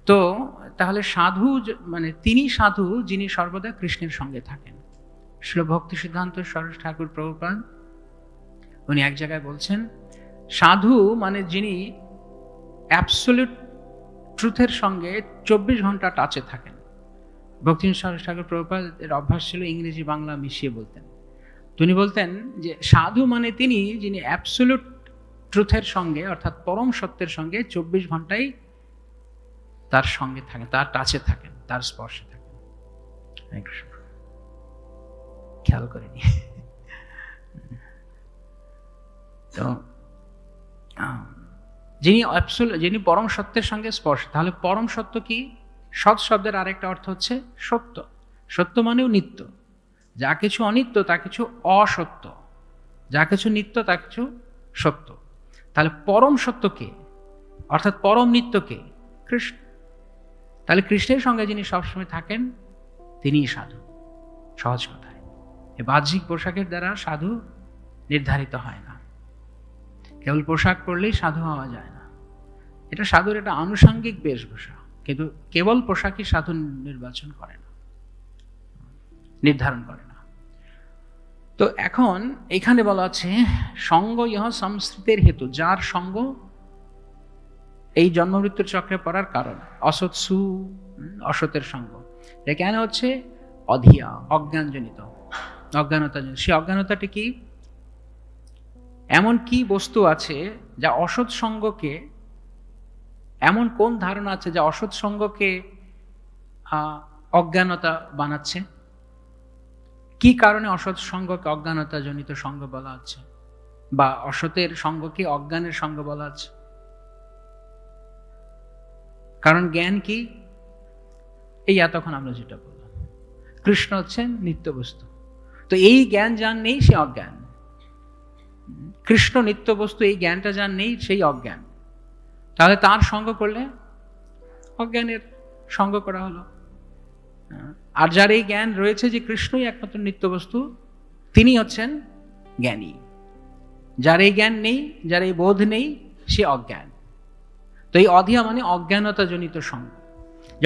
তো তাহলে সাধু মানে তিনি সাধু যিনি সর্বদা কৃষ্ণের সঙ্গে থাকেন। শ্রী ভক্তি সিদ্ধান্ত সরস্বতী ঠাকুর প্রভুপাদ উনি এক জায়গায় বলছেন, সাধু মানে যিনি অ্যাবসলিউট ট্রুথের সঙ্গে 24 ঘন্টা টাচে থাকেন। ভক্তি সরস্বতী ঠাকুর প্রভুপাদ এর অভ্যাস ছিল ইংরেজি বাংলা মিশিয়ে বলতেন। তিনি বলতেন যে সাধু মানে তিনি যিনি অ্যাবসলিউট ট্রুথের সঙ্গে অর্থাৎ পরম সত্যের সঙ্গে 24 ঘন্টাই তার সঙ্গে থাকেন, তার টাচে থাকেন, তার স্পর্শে থাকেন। খেয়াল করিনি। তো যিনি পরম সত্যের সঙ্গে স্পর্শ, তাহলে পরম সত্য কি? সৎ শব্দের আরেকটা অর্থ হচ্ছে সত্য। সত্য মানেও নিত্য। যা কিছু অনিত্য তা কিছু অসত্য, যা কিছু নিত্য তা কিছু সত্য। তাহলে পরম সত্য কে, অর্থাৎ পরম নিত্য কে? কৃষ্ণ। তাহলে কৃষ্ণের সঙ্গে যিনি সবসময় থাকেন তিনিই সাধু। সহজ কথায়, এই বাহ্যিক পোশাকের দ্বারা সাধু নির্ধারিত হয় না। কেবল পোশাক পরলেই সাধু হওয়া যায় না। এটা সাধুর একটা আনুষঙ্গিক বেশভূষা, কিন্তু কেবল পোশাকই সাধু নির্বাচন করে না, নির্ধারণ করে না। তো এখন এখানে বলা আছে সঙ্গ ইহ সংস্কৃতের হেতু, যার সঙ্গ এই জন্মমৃত্যুর চক্রে পড়ার কারণ। অসৎ সু, অসতের সঙ্গ। এটা কেন হচ্ছে? অধিয়া, অজ্ঞানজনিত, অজ্ঞানতাজনিত। সেই অজ্ঞানতাটি কি? এমন কি বস্তু আছে যা অসৎ সঙ্গকে, এমন কোন ধারণা আছে যা অসৎ সঙ্গকে অজ্ঞানতা বানাচ্ছে? কি কারণে অসৎ সঙ্গকে অজ্ঞানতা জনিত সঙ্গ বলা হচ্ছে, বা অসতের সঙ্গকে অজ্ঞানের সঙ্গ বলা হচ্ছে? কারণ জ্ঞান কি? এই এতক্ষণ আমরা যেটা বললাম, কৃষ্ণ হচ্ছেন নিত্য বস্তু। তো এই জ্ঞান যার নেই সে অজ্ঞান। কৃষ্ণ নিত্য বস্তু, এই জ্ঞানটা যার নেই সেই অজ্ঞান। তাহলে তার সঙ্গ করলে অজ্ঞানের সঙ্গ করা হলো। আর যার এই জ্ঞান রয়েছে যে কৃষ্ণই একমাত্র নিত্য বস্তু, তিনি হচ্ছেন জ্ঞানী। যার এই জ্ঞান নেই, যার এই বোধ নেই, সে অজ্ঞান। তো এই অধিয়া মানে অজ্ঞানতা জনিত সঙ্গ।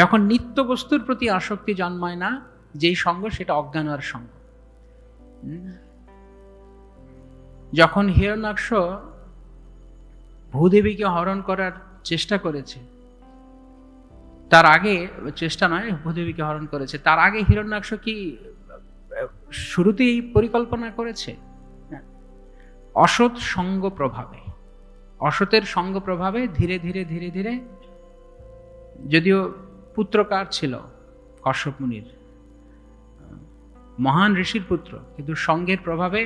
যখন নিত্য বস্তুর প্রতি আসক্তি জন্মায় না, যেই সঙ্গ সেটা অজ্ঞানার সঙ্গ। যখন হিরণ্যাক্ষ ভূদেবীকে হরণ করার চেষ্টা করেছে, তার আগে, চেষ্টা নয়, ভূদেবীকে হরণ করেছে, তার আগে হিরণ্যাক্ষ কি শুরুতেই পরিকল্পনা করেছে? অসৎ সঙ্গ প্রভাবে, অসতের সঙ্গ প্রভাবে ধীরে ধীরে ধীরে ধীরে, যদিও পুত্রকার ছিল কশ্যপ মুনির, মহান ঋষির পুত্র, কিন্তু সঙ্গের প্রভাবে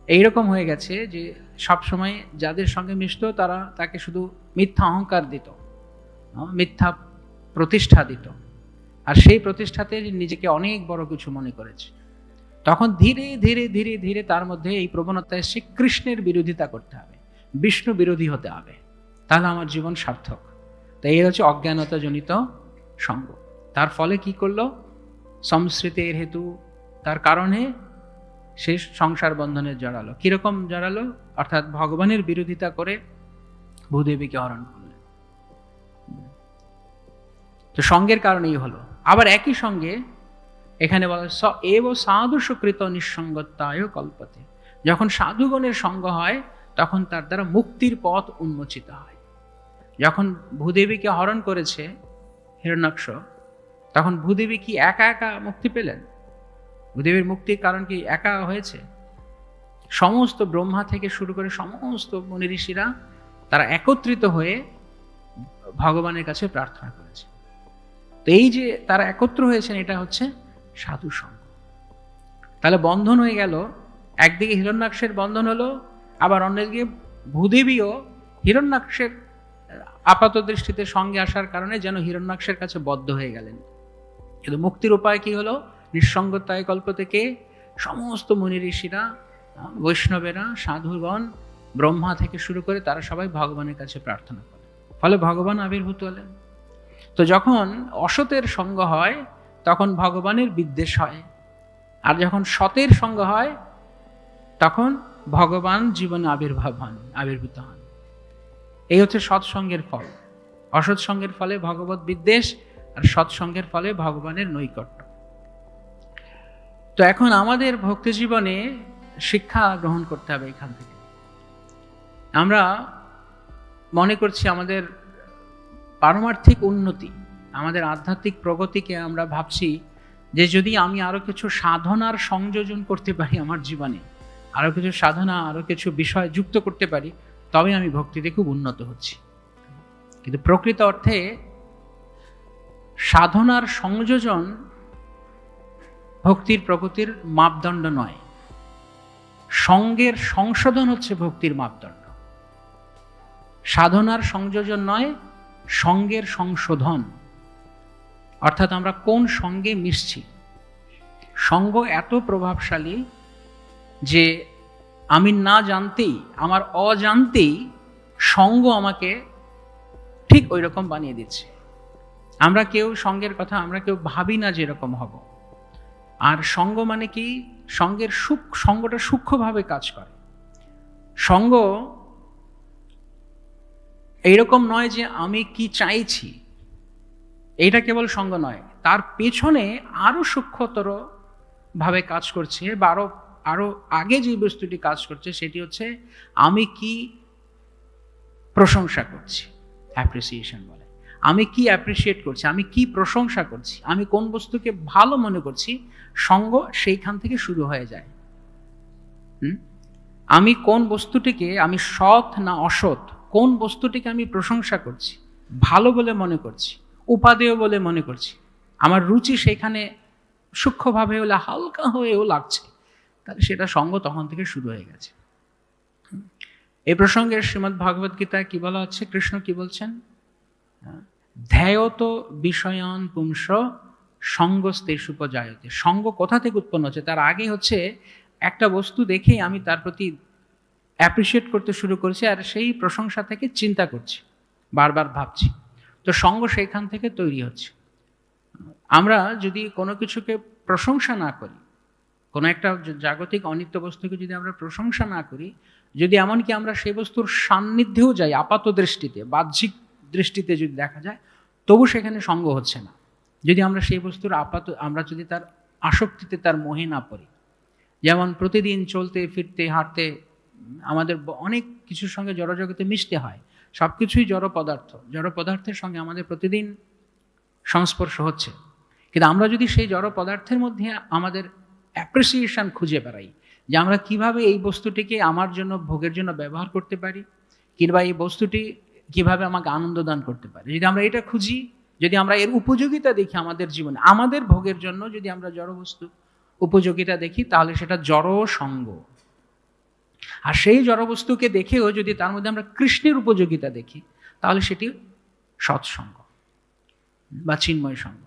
এইরকম হয়ে গেছে যে সবসময় যাদের সঙ্গে মিশত তারা তাকে শুধু মিথ্যা অহংকার দিত, মিথ্যা প্রতিষ্ঠা দিত, আর সেই প্রতিষ্ঠাতে নিজেকে অনেক বড় কিছু মনে করেছে। তখন ধীরে ধীরে ধীরে ধীরে তার মধ্যে এই প্রবণতা এসে কৃষ্ণের বিরোধিতা করতে হবে, বিষ্ণু বিরোধী হতে হবে, তাহলে আমার জীবন সার্থক। তাই এই হচ্ছে অজ্ঞানতা জনিত সঙ্গ। তার ফলে কি করলো? সংস্কৃতের হেতু, তার কারণে সে সংসার বন্ধনে জড়ালো। কিরকম জড়ালো? অর্থাৎ ভগবানের বিরোধিতা করে ভূদেবীকে হরণ করলেন। তো সঙ্গের কারণেই হলো। আবার একই সঙ্গে এখানে বলা স এব সাধু সুকৃত নিঃসঙ্গতায় কল্পতে। যখন সাধুগণের সঙ্গ হয় তখন তার দ্বারা মুক্তির পথ উন্মোচিত হয়। যখন ভূদেবীকে হরণ করেছে হিরণ্যাক্ষ, তখন ভূদেবী কি একা একা মুক্তি পেলেন? ভূদেবীর মুক্তির কারণ কি একা হয়েছে? সমস্ত ব্রহ্মা থেকে শুরু করে সমস্ত মুনি ঋষিরা তারা একত্রিত হয়ে ভগবানের কাছে প্রার্থনা করেছে। তো এই যে তারা একত্র হয়েছেন, এটা হচ্ছে সাধু সঙ্গ। তাহলে বন্ধন হয়ে গেল, একদিকে হিরণ্যাক্ষের বন্ধন হলো, আবার অন্যদিকে ভূদেবীও হিরণ্যাক্ষের আপাত দৃষ্টিতে সঙ্গে আসার কারণে যেন হিরণ্যাক্ষের কাছে বদ্ধ হয়ে গেলেন। কিন্তু মুক্তির উপায় কি হলো? নিঃসঙ্গতায় কল্প থেকে সমস্ত মুনি ঋষিরা, বৈষ্ণবেরা, সাধুগণ, ব্রহ্মা থেকে শুরু করে তারা সবাই ভগবানের কাছে প্রার্থনা করে, ফলে ভগবান আবির্ভূত হলেন। তো যখন অসতের সঙ্গ হয় তখন ভগবানের বিদ্বেষ হয়, আর যখন সতের সঙ্গ হয় তখন ভগবান জীবনে আবির্ভূত হন। এই হচ্ছে সৎসঙ্গের ফল। অসৎসঙ্গের ফলে ভগবত বিদ্বেষ, আর সৎসঙ্গের ফলে ভগবানের নৈকট্য। তো এখন আমাদের ভক্তি জীবনে শিক্ষা গ্রহণ করতে হবে এখান থেকে। আমরা মনে করছি আমাদের পারমার্থিক উন্নতি, আমাদের আধ্যাত্মিক প্রগতিকে আমরা ভাবছি যে যদি আমি আরো কিছু সাধনার সংযোজন করতে পারি আমার জীবনে, আরো কিছু সাধনা, আরো কিছু বিষয় যুক্ত করতে পারি, তবে আমি ভক্তিতে খুব উন্নত হচ্ছি। কিন্তু প্রকৃত অর্থে সাধনার সংযোজন ভক্তির প্রগতির মাপদণ্ড নয়, সঙ্গের সংশোধন হচ্ছে ভক্তির মাপদণ্ড। সাধনার সংযোজন নয়, সঙ্গের সংশোধন। অর্থাৎ আমরা কোন সঙ্গে মিশছি। সঙ্গ এত প্রভাবশালী যে আমি না জানতেই, আমার অজান্তেই সঙ্গ আমাকে ঠিক ওই রকম বানিয়ে দিচ্ছে। আমরা কেউ সঙ্গের কথা আমরা কেউ ভাবি না যে এরকম হব। আর সঙ্গ মানে কি? সঙ্গটা সূক্ষ্মভাবে কাজ করে। সঙ্গ এইরকম নয় যে আমি কি চাইছি, এইটা কেবল সঙ্গ নয়, তার পেছনে আরো সূক্ষ্মতর ভাবে কাজ করছে, বা আরো আগে যে বস্তুটি কাজ করছে সেটি হচ্ছে আমি কি প্রশংসা করছি, অ্যাপ্রিসিয়েশন বলে। আমি কি অ্যাপ্রিসিয়েট করছি, আমি কি প্রশংসা করছি, আমি কোন বস্তুকে ভালো মনে করছি, সঙ্গ সেইখান থেকে শুরু হয়ে যায়। আমি কোন বস্তুটিকে, আমি সৎ না অসৎ, কোন বস্তুটিকে আমি প্রশংসা করছি, ভালো বলে মনে করছি, উপাদেয় বলে মনে করছি, আমার রুচি সেখানে সূক্ষ্মভাবে হলে হালকা হয়েও লাগছে, তাহলে সেটা সঙ্গ তখন থেকে শুরু হয়ে গেছে। এই প্রসঙ্গে শ্রীমদ্ ভগবদ গীতায় কি বলা হচ্ছে? কৃষ্ণ কি বলছেন? ধ্যায়ত বিষয়ান পুংস সঙ্গস্তেষুপজায়তে। সঙ্গ কোথা থেকে উৎপন্ন হচ্ছে? তার আগে হচ্ছে একটা বস্তু দেখে আমি তার প্রতি অ্যাপ্রিসিয়েট করতে শুরু করছি, আর সেই প্রশংসা থেকে চিন্তা করছি, বারবার ভাবছি। তো সঙ্গ সেইখান থেকে তৈরি হচ্ছে। আমরা যদি কোনো কিছুকে প্রশংসা না করি, কোনো একটা জাগতিক অনিত্য বস্তুকে যদি আমরা প্রশংসা না করি, যদি এমনকি আমরা সেই বস্তুর সান্নিধ্যেও যাই, আপাত দৃষ্টিতে, বাহ্যিক দৃষ্টিতে যদি দেখা যায়, তবু সেখানে সঙ্গ হচ্ছে না। যদি আমরা সেই বস্তুর আমরা যদি তার আসক্তিতে, তার মোহে না পড়ি। যেমন প্রতিদিন চলতে ফিরতে হাঁটতে আমাদের অনেক কিছুর সঙ্গে জড়জগতে মিশতে হয়, সব কিছুই জড় পদার্থ, জড় পদার্থের সঙ্গে আমাদের প্রতিদিন সংস্পর্শ হচ্ছে। কিন্তু আমরা যদি সেই জড় পদার্থের মধ্যে আমাদের অ্যাপ্রিসিয়েশন খুঁজে বেড়াই, যে আমরা কিভাবে এই বস্তুটিকে আমার জন্য, ভোগের জন্য ব্যবহার করতে পারি, কিংবা এই বস্তুটি কিভাবে আমাকে আনন্দ দান করতে পারে, যদি আমরা এটা খুঁজি, যদি আমরা এর উপযোগিতা দেখি আমাদের জীবনে, আমাদের ভোগের জন্য যদি আমরা জড় বস্তু উপযোগিতা দেখি, তাহলে সেটা জড় সঙ্গ। আর সেই জড় বস্তুকে দেখেও যদি তার মধ্যে আমরা কৃষ্ণের উপযোগিতা দেখি, তাহলে সেটি সৎসঙ্গ বা চিন্ময় সঙ্গ।